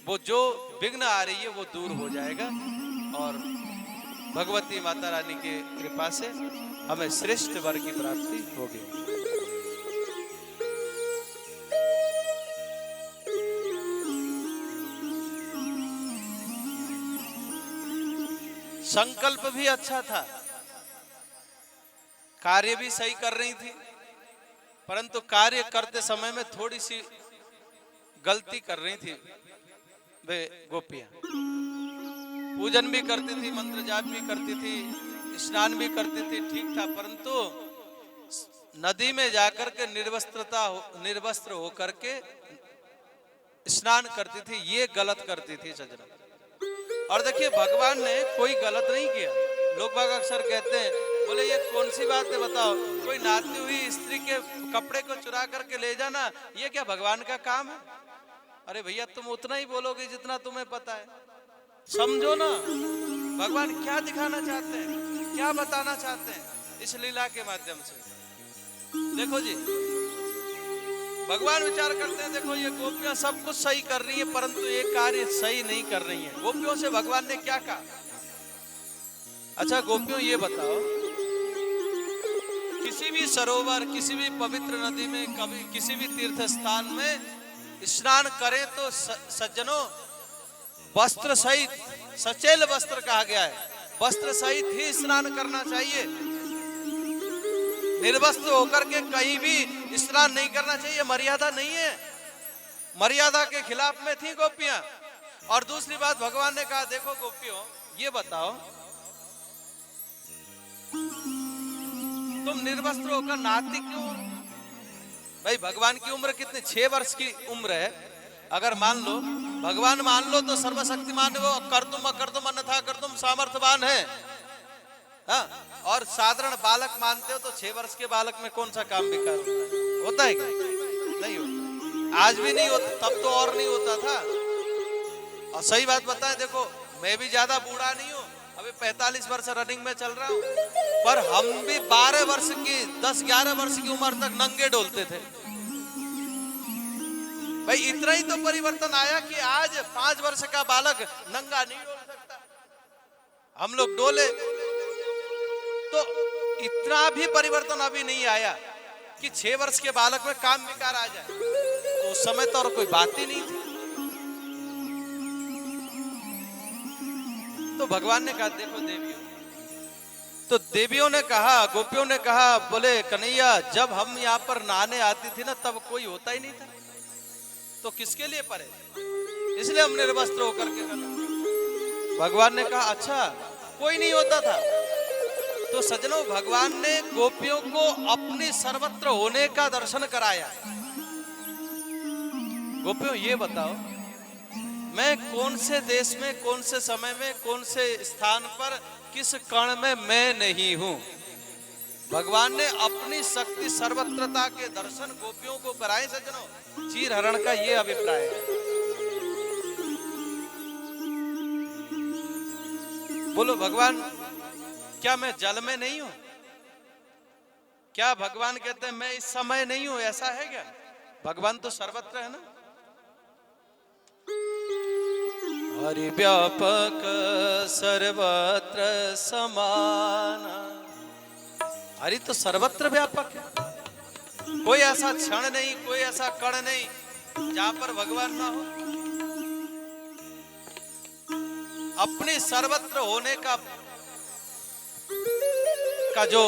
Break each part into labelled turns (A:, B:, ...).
A: वो जो विघ्न आ रही है वो दूर हो जाएगा और भगवती माता रानी के कृपा से हमें श्रेष्ठ वर की प्राप्ति होगी। संकल्प भी अच्छा था, कार्य भी सही कर रही थी, परंतु कार्य करते समय में थोड़ी सी गलती कर रही थी वे गोपियां। पूजन भी करती थी, मंत्र जाप भी करती थी, स्नान भी करती थी, ठीक था, परंतु नदी में जाकर के निर्वस्त्र होकर के स्नान करती थी, ये गलत करती थी सजना। और देखिए भगवान ने कोई गलत नहीं किया। लोग बाग अक्सर कहते हैं, बोले ये कौन सी बात है बताओ, कोई नहाती हुई स्त्री के कपड़े को चुरा करके ले जाना ये क्या भगवान का काम है? अरे भैया तुम उतना ही बोलोगे जितना तुम्हें पता है, समझो ना भगवान क्या दिखाना चाहते हैं, क्या बताना चाहते हैं इस लीला के माध्यम से। देखो जी भगवान विचार करते हैं, देखो ये गोपियां सब कुछ सही कर रही है परंतु ये कार्य सही नहीं कर रही है। गोपियों से भगवान ने क्या कहा? अच्छा गोपियों ये बताओ, किसी भी सरोवर, किसी भी पवित्र नदी में, कभी किसी भी तीर्थ स्थान में स्नान करें तो सज्जनों वस्त्र सहित, सचेल वस्त्र कहा गया है, वस्त्र सहित ही स्नान करना चाहिए। निर्वस्त्र होकर के कहीं भी स्नान नहीं करना चाहिए, मर्यादा नहीं है, मर्यादा के खिलाफ में थी गोपियां। और दूसरी बात भगवान ने कहा, देखो गोपियों ये बताओ तुम निर्वस्त्र होकर नहाती क्यों? भाई भगवान की उम्र कितनी, 6 वर्ष की उम्र है। अगर मान लो भगवान मान लो तो सर्वशक्तिमान वो, कर तुम अकर तुम अन्यथा कर तुम सामर्थ्यवान है। हाँ? और साधारण बालक मानते हो तो 6 वर्ष के बालक में कौन सा काम बेकार होता है क्या? नहीं होता, आज भी नहीं होता, तब तो और नहीं होता था। और सही बात बताएं, देखो मैं भी ज्यादा बूढ़ा नहीं हूँ, अभी 45 वर्ष रनिंग में चल रहा हूँ, पर हम भी 12 वर्ष की, 10-11 वर्ष की उम्र तक नंगे डोलते थे। भाई इतना ही तो परिवर्तन आया कि आज 5 वर्ष का बालक नंगा नहीं डोल सकता, हम लोग डोले। तो इतना भी परिवर्तन अभी नहीं आया कि 6 वर्ष के बालक में काम विकार आ जाए, तो उस समय तो और कोई बात ही नहीं थी। तो भगवान ने कहा, देखो देवियों, तो देवियों ने कहा, गोपियों ने कहा, बोले कन्हैया जब हम यहाँ पर नहाने आती थी ना तब कोई होता ही नहीं था, तो किसके लिए परे, इसलिए हम निर्वस्त्र होकर के करना। भगवान ने कहा अच्छा कोई नहीं होता था। तो सज्जनों भगवान ने गोपियों को अपनी सर्वत्र होने का दर्शन कराया। गोपियों ये बताओ मैं कौन से देश में, कौन से समय में, कौन से स्थान पर, किस कण में मैं नहीं हूं। भगवान ने अपनी शक्ति सर्वत्रता के दर्शन गोपियों को कराए। सज्जनों चीर हरण का ये अभिप्राय है। बोलो भगवान क्या मैं जल में नहीं हूं? क्या भगवान कहते हैं मैं इस समय नहीं हूं? ऐसा है क्या? भगवान तो सर्वत्र है ना। हरि व्यापक सर्वत्र समान, हरि तो सर्वत्र व्यापक है। कोई ऐसा क्षण नहीं, कोई ऐसा कण नहीं जहां पर भगवान ना हो। अपने सर्वत्र होने का जो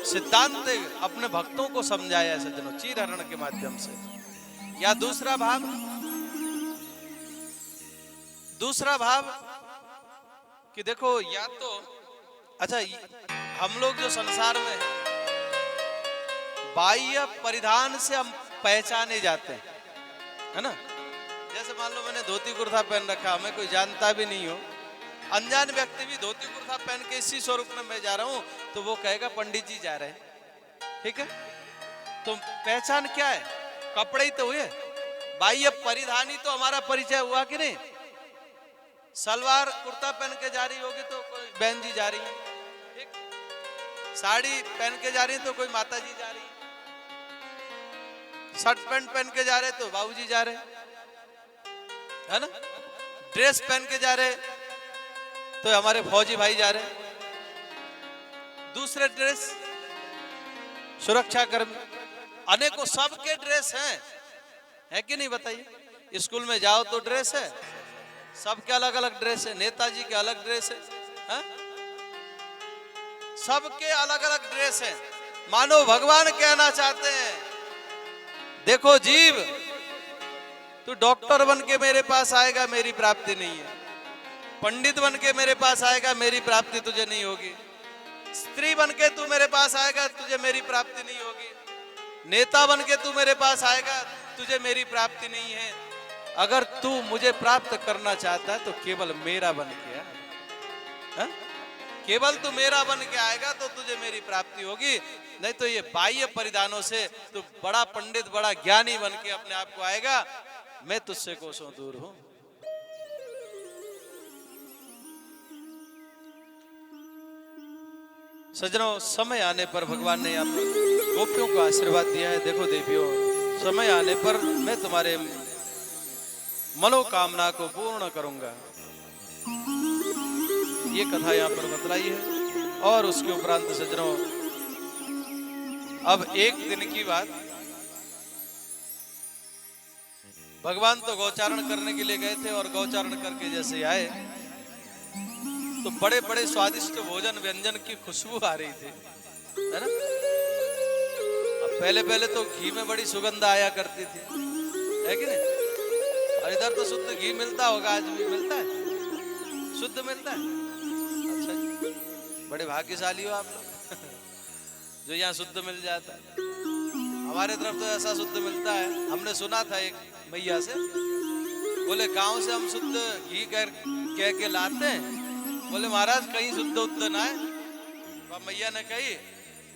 A: सिद्धांत अपने भक्तों को समझाया है सज्जनों चीर हरण के माध्यम से। या दूसरा भाव कि देखो या तो अच्छा हम लोग जो संसार में है बाह्य परिधान से हम पहचाने जाते हैं, है ना। जैसे मान लो मैंने धोती कुर्ता पहन रखा, हमें कोई जानता भी नहीं हो, अनजान व्यक्ति भी धोती कुर्ता पहन के इसी स्वरूप में मैं जा रहा हूं तो वो कहेगा पंडित जी जा रहे हैं, ठीक है। तो पहचान क्या है? कपड़े ही तो हुए, बाह्य परिधान ही तो हमारा परिचय हुआ कि नहीं। सलवार कुर्ता पहन के जा रही होगी तो कोई बहन जी जा रही है, ठीक। साड़ी पहन के जा रही है तो कोई माता जी जा रही है, शर्ट पैंट पहन के जा रहे तो बाबूजी जा रहे, है ना। ड्रेस पहन के जा रहे तो हमारे फौजी भाई जा रहे, दूसरे ड्रेस सुरक्षा कर्मी, अनेकों सबके ड्रेस हैं, है कि नहीं बताइए। स्कूल में जाओ तो ड्रेस है, सबके अलग अलग ड्रेस है, नेताजी के अलग ड्रेस है, सबके अलग अलग ड्रेस है। मानो भगवान कहना चाहते हैं, देखो जीव, तू डॉक्टर बन के मेरे पास आएगा, मेरी प्राप्ति नहीं है। पंडित बन के मेरे पास आएगा, मेरी प्राप्ति तुझे नहीं होगी। स्त्री बन के तू मेरे पास आएगा, तुझे मेरी प्राप्ति नहीं होगी। नेता बन के तू मेरे पास आएगा, तुझे मेरी प्राप्ति नहीं है। अगर तू मुझे प्राप्त करना चाहता है तो केवल मेरा बन के आ, केवल तू मेरा बन के आएगा तो तुझे मेरी प्राप्ति होगी। नहीं तो ये बाह्य परिधानों से तू बड़ा पंडित, बड़ा ज्ञानी बन के अपने आप को आएगा, मैं तुझसे कोसों दूर हूं। सज्जनों, समय आने पर भगवान ने यहाँ पर गोपियों को आशीर्वाद दिया है। देखो देवियों, समय आने पर मैं तुम्हारे मनोकामना को पूर्ण करूंगा, ये कथा यहाँ पर बतलाई है। और उसके उपरांत सज्जनों, अब एक दिन की बात, भगवान तो गौचारण करने के लिए गए थे और गौचारण करके जैसे आए तो बड़े बड़े स्वादिष्ट भोजन व्यंजन की खुशबू आ रही थी, है ना। अब पहले पहले तो घी में बड़ी सुगंध आया करती थी, है कि नहीं। और इधर तो शुद्ध घी मिलता होगा, आज भी मिलता है, शुद्ध मिलता है। अच्छा जी, बड़े भाग्यशाली हो आप लोग जो यहाँ शुद्ध मिल जाता है। हमारे तरफ तो ऐसा शुद्ध मिलता है। हमने सुना था एक भैया से, बोले गांव से हम शुद्ध घी कह के लाते हैं। बोले महाराज कहीं शुद्ध उद्ध ना है। मैया ने कही,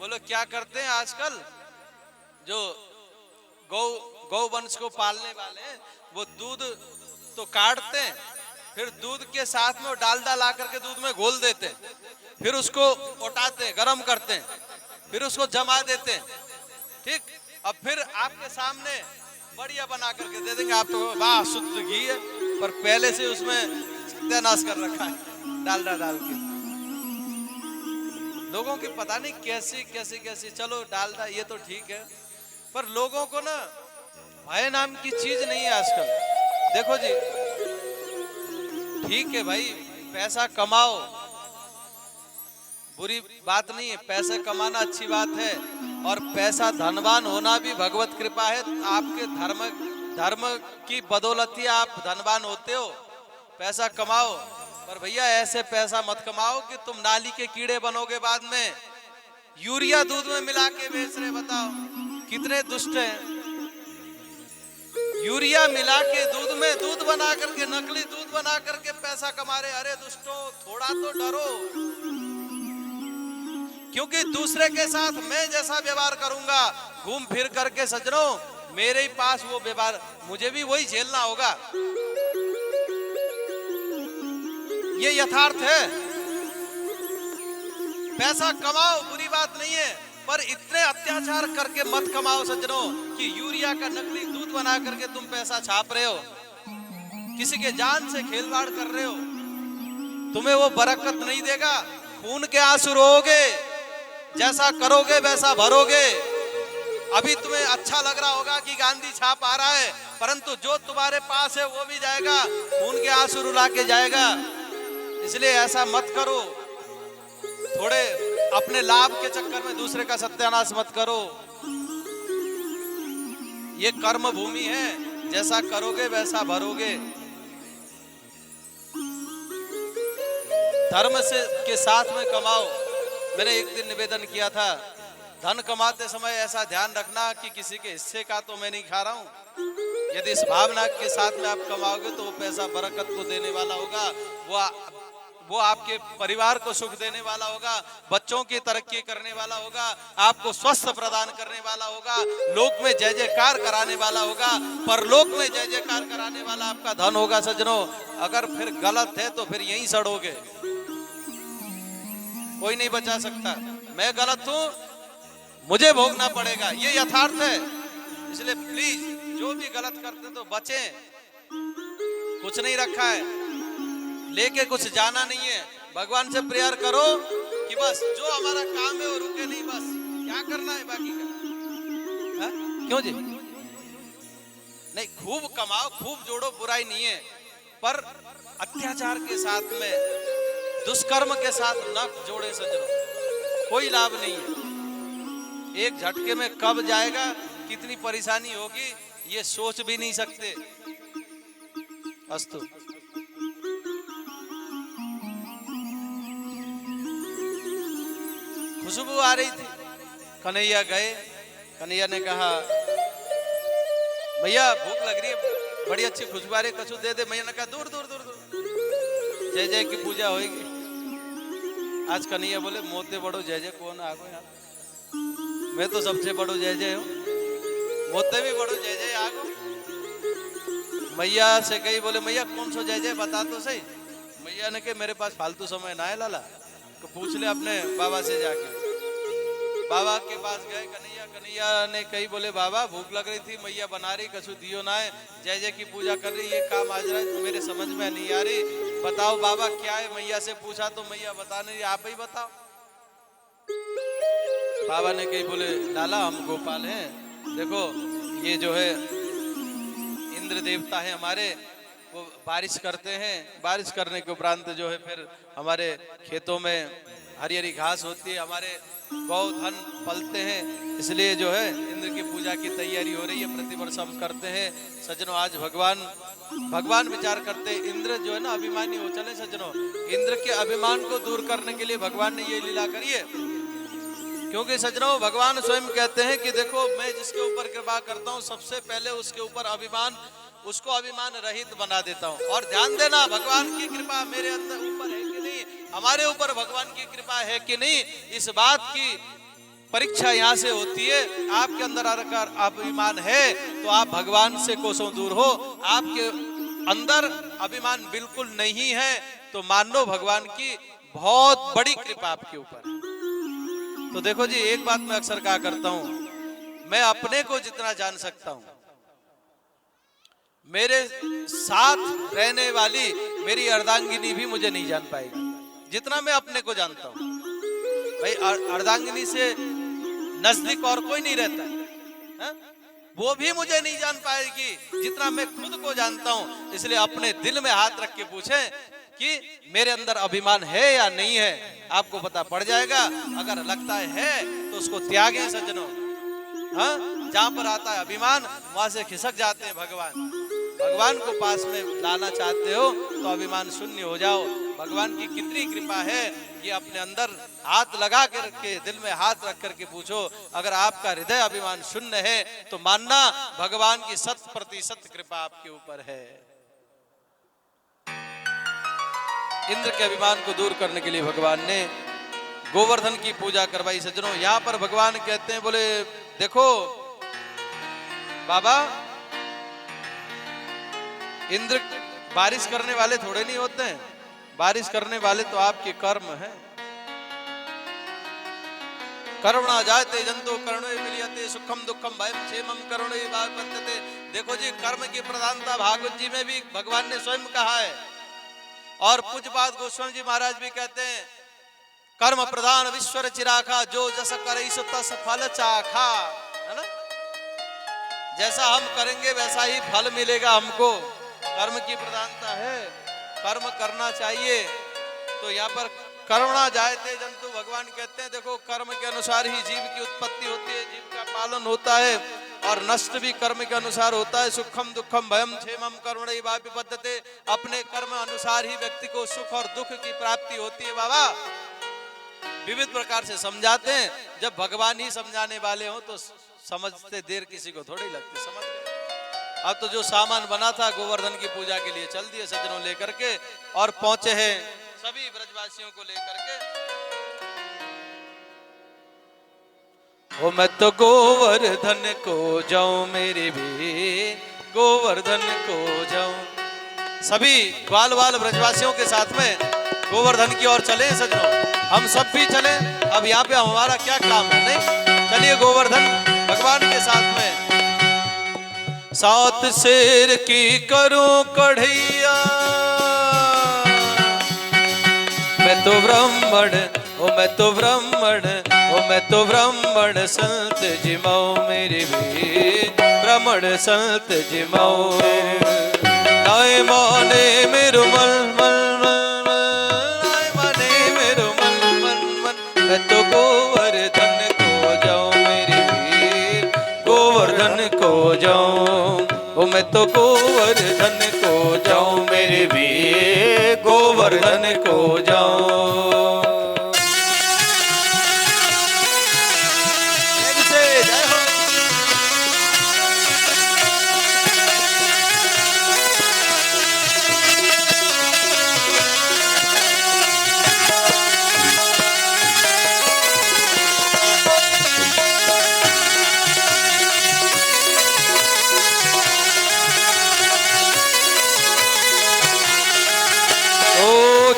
A: बोलो क्या करते हैं आजकल जो गौ वंश को पालने वाले हैं, वो दूध तो काटते हैं, फिर दूध के साथ में डालडा ला करके दूध में घोल देते हैं, फिर उसको उठाते हैं, गर्म करते हैं, फिर उसको जमा देते हैं, ठीक। अब फिर आपके सामने बढ़िया बना करके दे देंगे, आप तो वाह शुद्ध घी है, पर पहले से उसमें सत्यानाश कर रखा है डालडा डाल के। लोगों की पता नहीं कैसी, चलो डालडा ये तो ठीक है, पर लोगों को ना भय नाम की चीज नहीं है आजकल। देखो जी, ठीक है भाई, पैसा कमाओ, बुरी बात नहीं है, पैसे कमाना अच्छी बात है, और पैसा धनवान होना भी भगवत कृपा है। आपके धर्म की बदौलत ही आप धनवान होते हो। पैसा कमाओ, पर भैया ऐसे पैसा मत कमाओ कि तुम नाली के कीड़े बनोगे। बाद में यूरिया दूध में मिला के बेच रहे, बताओ कितने दुष्ट हैं। यूरिया मिला के दूध में दूध बना करके, नकली दूध बना करके पैसा कमा रहे। अरे दुष्टों, थोड़ा तो डरो, क्योंकि दूसरे के साथ मैं जैसा व्यवहार करूंगा घूम फिर करके सज्जनों, मेरे ही पास वो व्यवहार मुझे भी वही झेलना होगा। ये यथार्थ है। पैसा कमाओ, बुरी बात नहीं है, पर इतने अत्याचार करके मत कमाओ सज्जनों कि यूरिया का नकली दूध बना करके तुम पैसा छाप रहे हो, किसी के जान से खेलवाड़ कर रहे हो। तुम्हें वो बरकत नहीं देगा, खून के आंसू रोओगे, जैसा करोगे वैसा भरोगे। अभी तुम्हें अच्छा लग रहा होगा कि गांधी छाप आ रहा है, परंतु जो तुम्हारे पास है वो भी जाएगा, खून के आंसू रुला के जाएगा। इसलिए ऐसा मत करो, थोड़े अपने लाभ के चक्कर में दूसरे का सत्यानाश मत करो। ये कर्म भूमि है, जैसा करोगे वैसा भरोगे। धर्म से के साथ में कमाओ। मैंने एक दिन निवेदन किया था, धन कमाते समय ऐसा ध्यान रखना कि किसी के हिस्से का तो मैं नहीं खा रहा हूं। यदि इस भावना के साथ में आप कमाओगे तो वो पैसा बरकत को देने वाला होगा, वो आपके परिवार को सुख देने वाला होगा, बच्चों की तरक्की करने वाला होगा, आपको स्वस्थ प्रदान करने वाला होगा, लोक में जय जयकार कराने वाला होगा, परलोक में जय जयकार कराने वाला आपका धन होगा सज्जनों। अगर फिर गलत है तो फिर यहीं सड़ोगे, कोई नहीं बचा सकता। मैं गलत हूं, मुझे भोगना पड़ेगा, ये यथार्थ है। इसलिए प्लीज जो भी गलत करते तो बचें, कुछ नहीं रखा है। लेके कुछ जाना नहीं है। भगवान से प्रेयर करो कि बस जो हमारा काम है वो रुके नहीं, बस क्या करना है बाकी का। हा? क्यों जी? नहीं, खूब कमाओ, खूब जोड़ो, बुराई नहीं है, पर अत्याचार के साथ में, दुष्कर्म के साथ न जोड़े सज्जनों, कोई लाभ नहीं है। एक झटके में कब जाएगा, कितनी परेशानी होगी, ये सोच भी नहीं सकते। अस्तु। खुशबू आ रही थी, कन्हैया गए। कन्हैया ने कहा भैया भूख लग रही है, बड़ी अच्छी खुशबू आ रही, कछु दे दे। भैया ने कहा दूर दूर दूर दूर, जय जय की पूजा होगी। आज कन्हैया बोले मोते बड़ो जय जय कौन आगो यार, मैं तो सबसे बड़ो जय जय हूँ, मोते भी बड़ो जय जय आगो। मैया से कही, बोले मैया कौन सो जय जय बता तो सही। मैया ने कहा मेरे पास फालतू समय ना है लाला, तो पूछ ले अपने बाबा से जाके। बाबा के पास गए कन्हैया, कन्हैया ने कही बोले बाबा भूख लग रही थी, मैया बना रही, कछु दियो ना है, जय जय की पूजा कर रही, ये काम आज रहा है, मेरे समझ में नहीं आ रही, बताओ बाबा क्या है। मैया से पूछा तो मैया बता नहीं, आप ही बताओ। बाबा ने कही बोले लाला हम गोपाल हैं, देखो ये जो है इंद्र देवता है हमारे, वो बारिश करते हैं, बारिश करने के उपरांत जो है फिर हमारे खेतों में हरी हरी घास होती है, हमारे गौधन पलते हैं, इसलिए जो है इंद्र की पूजा की तैयारी हो रही है, प्रतिवर्ष हम करते हैं। सज्जनों आज भगवान विचार करते हैं, इंद्र जो है ना अभिमानी हो चले सज्जनों, इंद्र के अभिमान को दूर करने के लिए भगवान ने ये लीला करी है। क्योंकि सज्जनों भगवान स्वयं कहते हैं कि देखो मैं जिसके ऊपर कृपा करता हूँ, सबसे पहले उसके ऊपर उसको अभिमान रहित बना देता हूँ। और ध्यान देना, भगवान की कृपा मेरे अंदर ऊपर है कि नहीं, हमारे ऊपर भगवान की कृपा है कि नहीं, इस बात की परीक्षा यहाँ से होती है। आपके अंदर अगर अभिमान है तो आप भगवान से कोसों दूर हो, आपके अंदर अभिमान बिल्कुल नहीं है तो मान लो भगवान की बहुत बड़ी कृपा आपके ऊपर है। तो देखो जी, एक बात मैं अक्सर कहा करता हूं, मैं अपने को जितना जान सकता हूं, मेरे साथ रहने वाली मेरी अर्धांगिनी भी मुझे नहीं जान पाएगी जितना मैं अपने को जानता हूं। भाई अर्धांगिनी से नजदीक और कोई नहीं रहता है? वो भी मुझे नहीं जान पाएगी जितना मैं खुद को जानता हूं। इसलिए अपने दिल में हाथ रख के पूछें कि मेरे अंदर अभिमान है या नहीं है, आपको पता पड़ जाएगा। अगर लगता है तो उसको त्यागें सज्जनों। हाँ, जहां पर आता है अभिमान वहां से खिसक जाते हैं भगवान। भगवान को पास में लाना चाहते हो तो अभिमान शून्य हो जाओ। भगवान की कितनी कृपा है ये अपने अंदर हाथ लगा करके, दिल में हाथ रख करके पूछो। अगर आपका हृदय अभिमान शून्य है तो मानना भगवान की 100% कृपा आपके ऊपर है। इंद्र के अभिमान को दूर करने के लिए भगवान ने गोवर्धन की पूजा करवाई सज्जनों। यहाँ पर भगवान कहते हैं, बोले देखो बाबा, इंद्र बारिश करने वाले थोड़े नहीं होते हैं, बारिश करने वाले तो आपके कर्म हैं। करुणा जाते जंतु करुणे मिलियते, सुखम दुखम भयम क्षेमम करुणे वर्तते। देखो जी, कर्म की प्रधानता भागवत जी में भी भगवान ने स्वयं कहा है, और पूज्यपाद गोस्वामी जी महाराज भी कहते हैं, कर्म प्रधान विश्वर चिराखा, जो जस करे सो तस फल चाखा। है ना, जैसा हम करेंगे वैसा ही फल मिलेगा हमको। कर्म की प्रधानता है, कर्म करना चाहिए। तो यहाँ पर करुणा जायते जंतु, भगवान कहते हैं देखो कर्म के अनुसार ही जीव की उत्पत्ति होती है, जीव का पालन होता है, और नष्ट भी कर्म के अनुसार होता है। सुखम दुखम भयम क्षेमम करुणैवापि पद्धते, अपने कर्म अनुसार ही व्यक्ति को सुख और दुख की प्राप्ति होती है। बाबा विविध प्रकार से समझाते हैं, जब भगवान ही समझाने वाले हो तो समझते देर किसी को थोड़ी लगती, समझ गए। अब तो जो सामान बना था गोवर्धन की पूजा के लिए चल दिए सज्जनों लेकर के, और पहुंचे हैं सभी ब्रजवासियों को लेकर के। ओ मैं तो गोवर्धन को जाऊं, मेरे भी गोवर्धन को जाऊं। सभी ग्वाल वाल ब्रजवासियों के साथ में गोवर्धन की ओर चले सज्जनों, हम सब भी चले। अब यहाँ पे हमारा क्या काम है, नहीं? चलिए गोवर्धन भगवान के साथ में। 7 शेर की करूं कढ़ैया, तो ब्राह्मण, ओ मैं तो ब्राह्मण, ओ मैं तो ब्राह्मण संत जिमाओ मेरे वीर, ब्राह्मण संत जिमाओ। नाय माने मेरो मन मन मन, नाय माने मेरो मन मन मन, मैं तो गोवर्धन को जाऊं मेरे वीर, गोवर्धन को जाऊं, ओ मैं तो गोवर्धन को जाऊं मेरे वीर, गोवर्धन को जाऊं।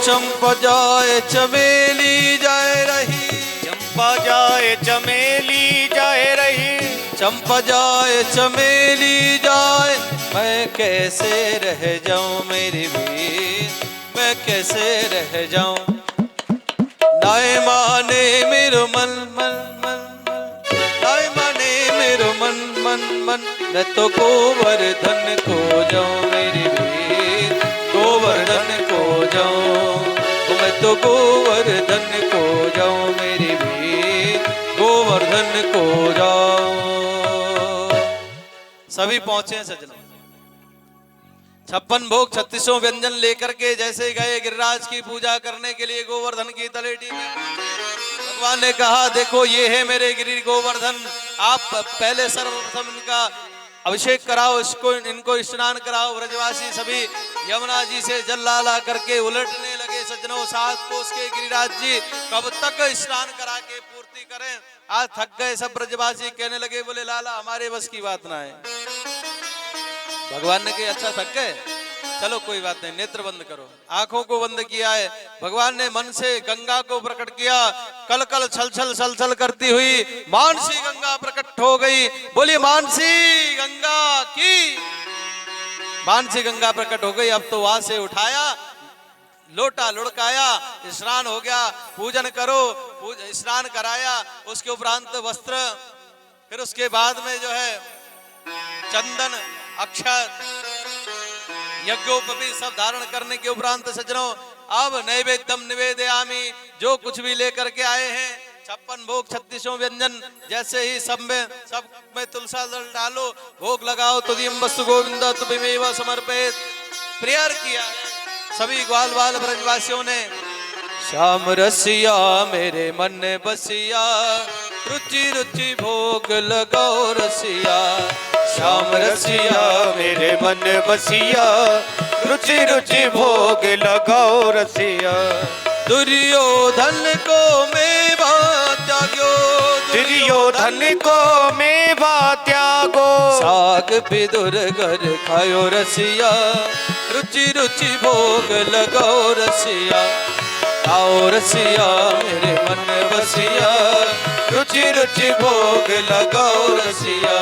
A: चंपा जाए चमेली जाए रही,
B: चंपा जाए चमेली जाए रही,
A: चंपा जाए चमेली जाए, मैं कैसे रह जाऊं मेरी वीर, मैं कैसे रह जाऊं। नाय माने मेरो मन मन मन मन, नाय माने मेरो मन मन मन, मैं तो गोवर्धन को जाऊं मेरी वीर, गोवर्धन को जाऊं, मैं तो गोवर्धन को जाऊं मेरी वीर, गोवर्धन को जाऊं। सभी पहुंचे हैं सज्जनों, 56 भोग 36 व्यंजन लेकर के जैसे गए गिरिराज की पूजा करने के लिए गोवर्धन की तलेटी में। भगवान ने कहा देखो ये है मेरे गिरि गोवर्धन, आप पहले सर्वप्रथम इनका अभिषेक कराओ, इसको इनको स्नान कराओ। ब्रजवासी सभी यमुना जी से जल ला करके उलटने लगे सज्जनों। 7 कोस के गिरिराज जी कब तक स्नान करा के पूर्ति करें, आज थक गए सब ब्रजवासी। कहने लगे बोले लाला हमारे बस की बात ना है। भगवान ने कहा अच्छा थक गए, चलो कोई बात नहीं, नेत्र बंद करो। आंखों को बंद किया है भगवान ने, मन से गंगा को प्रकट किया। कल कल छल छल छल छल करती हुई मानसी गंगा प्रकट हो गई। बोलिए मानसी गंगा की। मानसी गंगा प्रकट हो गई। अब तो वहां से उठाया, लोटा लुढ़काया, स्नान हो गया। पूजन करो, स्नान कराया। उसके उपरांत वस्त्र, फिर उसके बाद में जो है चंदन अक्षत यज्ञोपवीत सब धारण करने के उपरांत सज्जनों अब नैवेद्यम निवेदयामि, जो कुछ भी लेकर के आए हैं 56 भोग 36 व्यंजन, जैसे ही सब में तुलसा दल डालो, भोग लगाओ। तुदियम वस्तु गोविंद तुमेव समर्पित प्रेयर किया है सभी ग्वाल बाल ब्रजवासियों ने। श्याम रसिया मेरे मन बसिया, रुचि रुचि भोग लगाओ रसिया।
B: श्याम रसिया मेरे मन बसिया, रुचि रुचि भोग लगाओ रसिया।
A: दुर्योधन को मेवा त्यागो,
B: दुर्योधन को मेवा त्यागो।
A: साग विदुर घर खायो रसिया, रुचि रुचि भोग लगाओ रसिया। आओ रसिया मेरे मन बसिया, रुचि रुचि भोग लगाओ रसिया।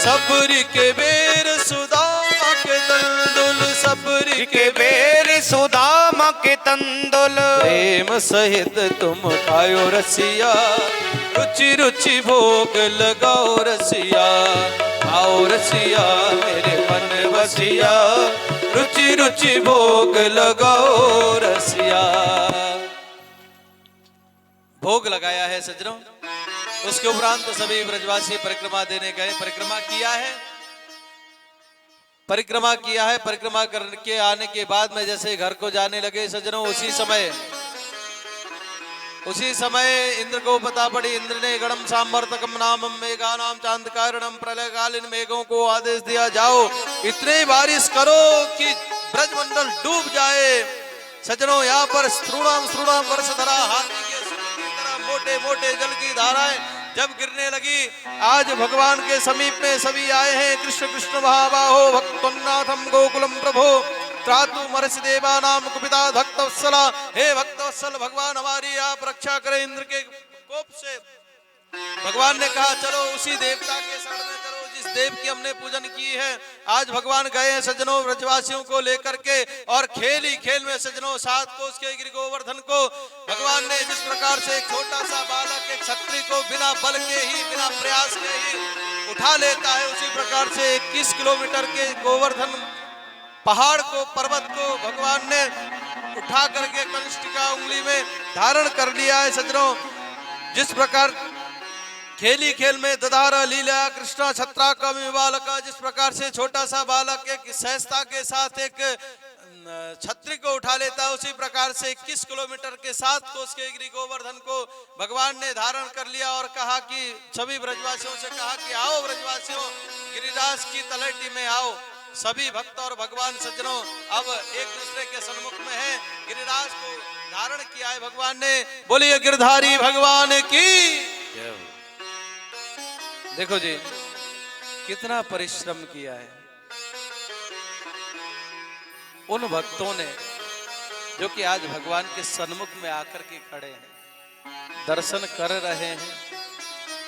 A: सबरी के बेर सुदामा के तंदुल, सबरी के बेर
B: सुदामा के तंदुल।
A: प्रेम सहित तुम खायो रसिया, रुचि रुचि भोग लगाओ रसिया। आओ रसिया मेरे मन बसिया, रुचि रुचि भोग लगाओ रसिया। भोग लगाया है सज्जनों। उसके उपरांत तो सभी ब्रजवासी परिक्रमा देने गए। परिक्रमा किया है, परिक्रमा किया है। परिक्रमा करके आने के बाद में जैसे घर को जाने लगे सज्जनों, उसी समय इंद्र को पता पड़ी। इंद्र ने गणम सामर्थकम नामम मेघानाम चांद कारणम प्रलयकालीन मेघों को आदेश दिया, जाओ इतने बारिश करो कि ब्रजमंडल डूब जाए। सज्जनों यहाँ पर स्त्रूणाम स्त्रूणाम वर्षधरा, हाथी के मोटे मोटे जल की धाराएं जब गिरने लगी। आज भगवान के समीप में सभी आए हैं। कृष्ण कृष्ण महाबाहो भक्तनाथम गोकुलम प्रभो त्रातु महर्षि देवा नाम कुपिता भक्तवत्सला। हे भक्तवत्सल भगवान हमारी आप रक्षा करें इंद्र के कोप से। भगवान ने कहा चलो उसी देवता के शरण में करो जिस देव की हमने पूजन की है, आज भगवान गए हैं सज्जनों ब्रजवासियों को लेकर के, और खेल ही खेल में सज्जनों 7 कोस के गिरि गोवर्धन को भगवान ने जिस प्रकार से एक छोटा सा बालक एक छत्री को बिना बल के ही, बिना प्रयास के ही उठा लेता है, उसी प्रकार से 21 किलोमीटर के गोवर्धन पहाड़ को, पर्वत को भगवान ने उठा करके कनिष्ठ का उंगली में धारण कर लिया है सज्जनों। जिस प्रकार खेली खेल में ददारा लीला कृष्णा छत्रा का बालका, जिस प्रकार से छोटा सा बालक एक सहजता के साथ एक छत्री को उठा लेता है, उसी प्रकार से 21 किलोमीटर के 7 कोस के गिरि गोवर्धन को भगवान ने धारण कर लिया और कहा कि सभी ब्रजवासियों से कहा कि आओ ब्रजवासियों, गिरिराज की तलहटी में आओ। सभी भक्त और भगवान सज्जनों अब एक दूसरे के सन्मुख में है, गिरिराज को धारण किया है भगवान ने। बोलिए गिरधारी भगवान की। देखो जी कितना परिश्रम किया है उन भक्तों ने जो कि आज भगवान के सन्मुख में आकर के खड़े हैं, दर्शन कर रहे हैं।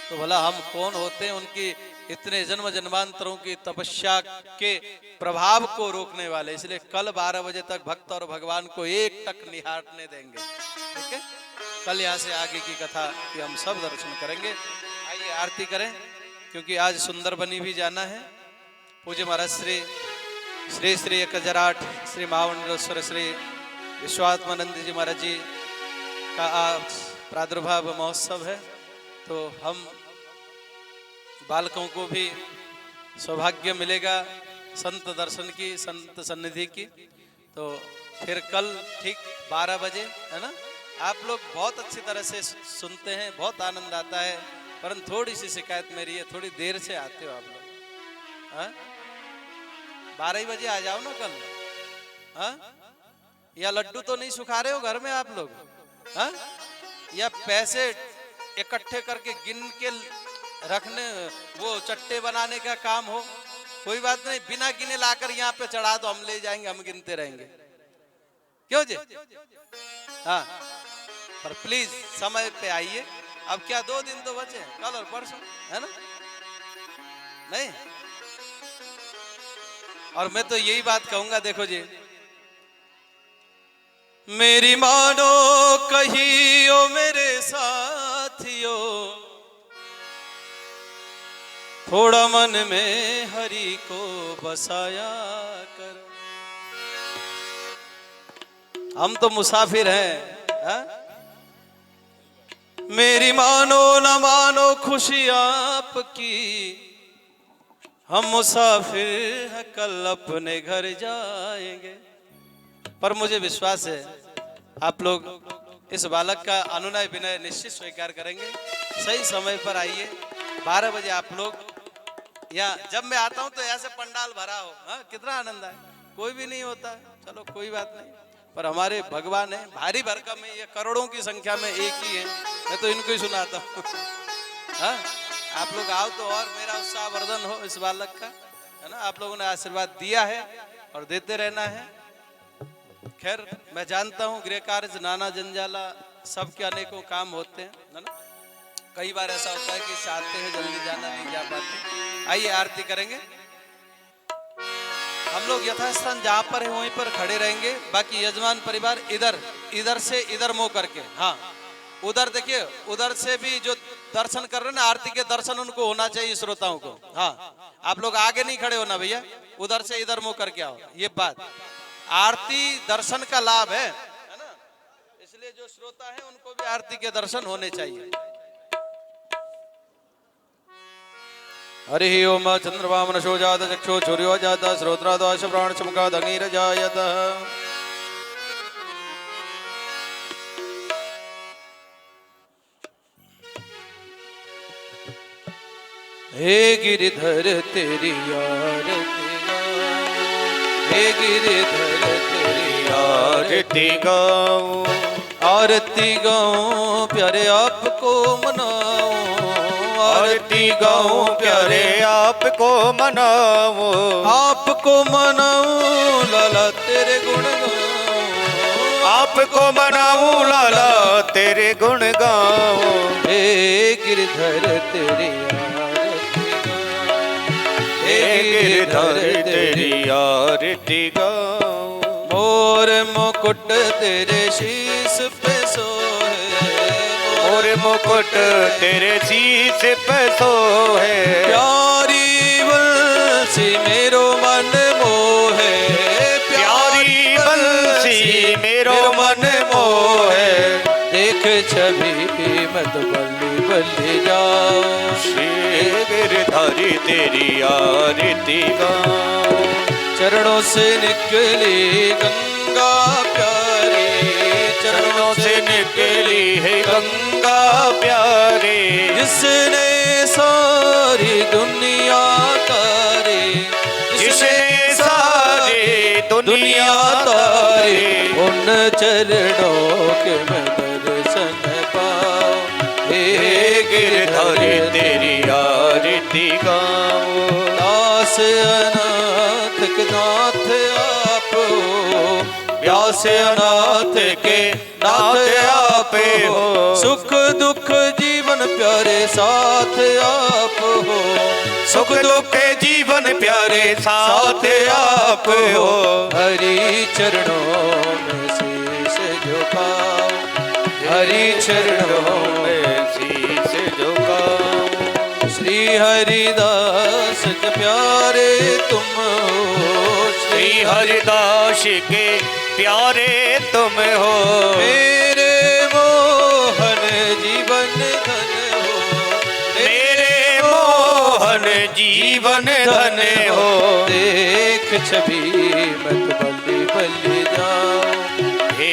A: तो भला हम कौन होते हैं उनकी इतने जन्म जन्मांतरों की तपस्या के प्रभाव को रोकने वाले। इसलिए कल 12 बजे तक भक्त और भगवान को एक टक निहारने देंगे, ठीक है। कल यहाँ से आगे की कथा कि हम सब दर्शन करेंगे। आइए आरती करें, क्योंकि आज सुंदर बनी भी जाना है। पूज्य महाराज श्री श्री श्री 1008 श्री महामंडलेश्वर श्री विश्वात्मानंद जी महाराज जी का आज प्रादुर्भाव महोत्सव है। तो हम बालकों को भी सौभाग्य मिलेगा संत दर्शन की, संत सन्निधि की। तो फिर कल ठीक 12 बजे, है ना। आप लोग बहुत अच्छी तरह से सुनते हैं, बहुत आनंद आता है, परंतु थोड़ी सी शिकायत मेरी है, थोड़ी देर से आते हो आप लोग। हाँ 12 बजे आ जाओ ना कल। हाँ या लड्डू तो नहीं सुखा रहे हो घर में आप लोग? हाँ या पैसे इकट्ठे करके गिन के रखने, वो चट्टे बनाने का काम हो? कोई बात नहीं, बिना गिने लाकर यहाँ पे चढ़ा दो, हम ले जाएंगे, हम गिनते रहेंगे। क्यों जी? हाँ पर प्लीज समय पे आइए। अब क्या 2 दिन तो बचे, कल और परसों, है ना। नहीं, और मैं तो यही बात कहूंगा, देखो जी, मेरी मानो कहियो मेरे साथियों, थोड़ा मन में हरि को बसाया कर। हम तो मुसाफिर हैं, हा? मेरी मानो न मानो खुशी आपकी, हम मुसाफिर हैं, कल अपने घर जाएंगे। पर मुझे विश्वास है आप लोग इस बालक का अनुनय विनय निश्चित स्वीकार करेंगे। सही समय पर आइए, 12 बजे आप लोग यहाँ। जब मैं आता हूँ तो यहाँ से पंडाल भरा हो, हाँ कितना आनंद है। कोई भी नहीं होता है, चलो कोई बात नहीं, पर हमारे भगवान है भारी भरकम में, ये करोड़ों की संख्या में एक ही है। मैं तो इनको ही सुनाता हूँ। हाँ आप लोग आओ तो और मेरा उत्साह वर्धन हो इस बालक का, है ना। आप लोगों ने आशीर्वाद दिया है और देते रहना है। खैर मैं जानता हूँ गृह कार्य नाना जंजाला सबके अनेकों काम होते हैं, है ना। कई बार ऐसा होता है कि चाहते हैं जल्दी जाना, नहीं जा पाते। आइए आरती करेंगे। हम लोग यथास्थान जहाँ पर है वहीं पर खड़े रहेंगे। बाकी यजमान परिवार इधर से इधर मुंह करके, हाँ उधर देखिए, उधर से भी जो दर्शन कर रहे हैं ना, आरती के दर्शन उनको होना चाहिए श्रोताओं को। हाँ आप लोग आगे नहीं खड़े होना भैया, उधर से इधर मुंह करके आओ। ये बात आरती दर्शन का लाभ है ना, इसलिए जो श्रोता है उनको भी आरती के दर्शन होने चाहिए। हरि ओम चंद्रमा मनशो जात चक्षु सूर्यो जात श्रोत्रादश प्राण चमकाद अग्निरजायत। हे गिरिधर तेरी आरती गाऊं, हे गिरिधर तेरी आरती गाऊं, आरती गाऊं प्यारे आपको मनाऊं, आरती गाऊं प्यारे आपको मनाऊं, आपको मनाऊं लाला तेरे गुण गाऊं, आपको मनाऊं लाला तेरे गुण गाऊं। हे गिरधर तेरी आरती गाऊं,
B: गिरधर तेरी आरती गाऊं।
A: मोर मुकुट तेरे शीस पे सोहे,
B: मोर मुकुट तेरे शीस पे सोहे।
A: प्यारी बंसी मेरो मन मोहे,
B: प्यारी बंसी मेरो मन मोहे।
A: देख छवि मत बल्ली बल्ली जाओ,
B: श्री गिरधारी तेरी आरती गाऊं।
A: चरणों से निकली गंगा प्यारी,
B: चरणों से निकली है गंगा प्यारे।
A: जिसने सारी दुनिया तारी,
B: जिसने सारी दुनिया तारी।
A: उन चरणों के मैं दर्शन पाऊं। हे
B: गिरधारी तेरी आरती गाऊं।
A: दास अनाथ के नाथ आप हो,
B: व्यास अनाथ के नाथ आप हो।
A: सुख दुख जीवन प्यारे साथ आप हो,
B: सुख दुख जीवन प्यारे साथ आप हो।
A: हरि चरणों में शीश झुकाओ, हरि चरणों में
B: शीश झुकाऊं।
A: श्री हरिदास के प्यारे तुम हो,
B: श्री हरिदास के प्यारे तुम हो।
A: मेरे मोहन जीवन धन हो,
B: मेरे मोहन जीवन धन हो।
A: देख छवि मत बल्ली बल्ली जाओ,
B: हे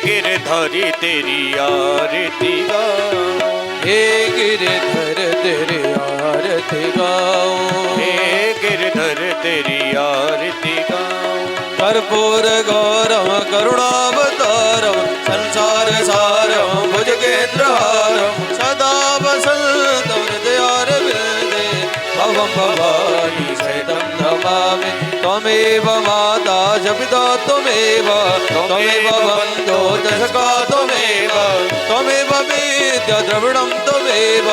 B: गिरधारी तेरी आरती गाऊं।
A: हे गिरधर तेरे आरती गाओ,
B: हे गिरधर तेरी आरती गाऊं।
A: कर्पूर गौरव करुणावतारम संसार सारम भुजगेन्द्रहारम सदा वसंतम हृदयारविंदे भवं भवानी सहितं नमामि। त्वमेव माता च पिता त्वमेव, त्वमेव बन्धो च सखा त्वमेव, त्वमेव वेद्य द्रविणं त्वमेव,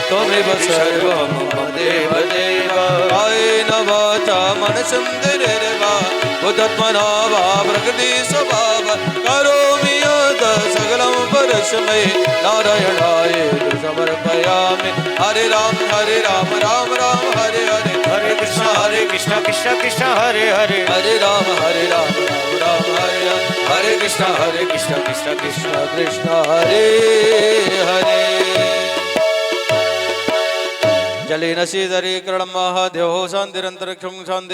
A: त्वमेव सर्वं मम देव देव। कायेन वाचा मनसेन्द्रियैर्वा बुद्ध्यात्मना वा प्रकृति स्वभाव करोमि यत् सकलं परस्मै नारायणायेति समर्पयामि। हरे राम राम राम हरे हरे,
B: हरे कृष्ण कृष्ण कृष्ण हरे हरे।
A: हरे राम राम राम हरे हरे, हरे कृष्ण कृष्ण कृष्ण कृष्ण हरे हरे। जलेन शीतलीकरणं महादेवो शान्तिरन्तरिक्षं शान्ति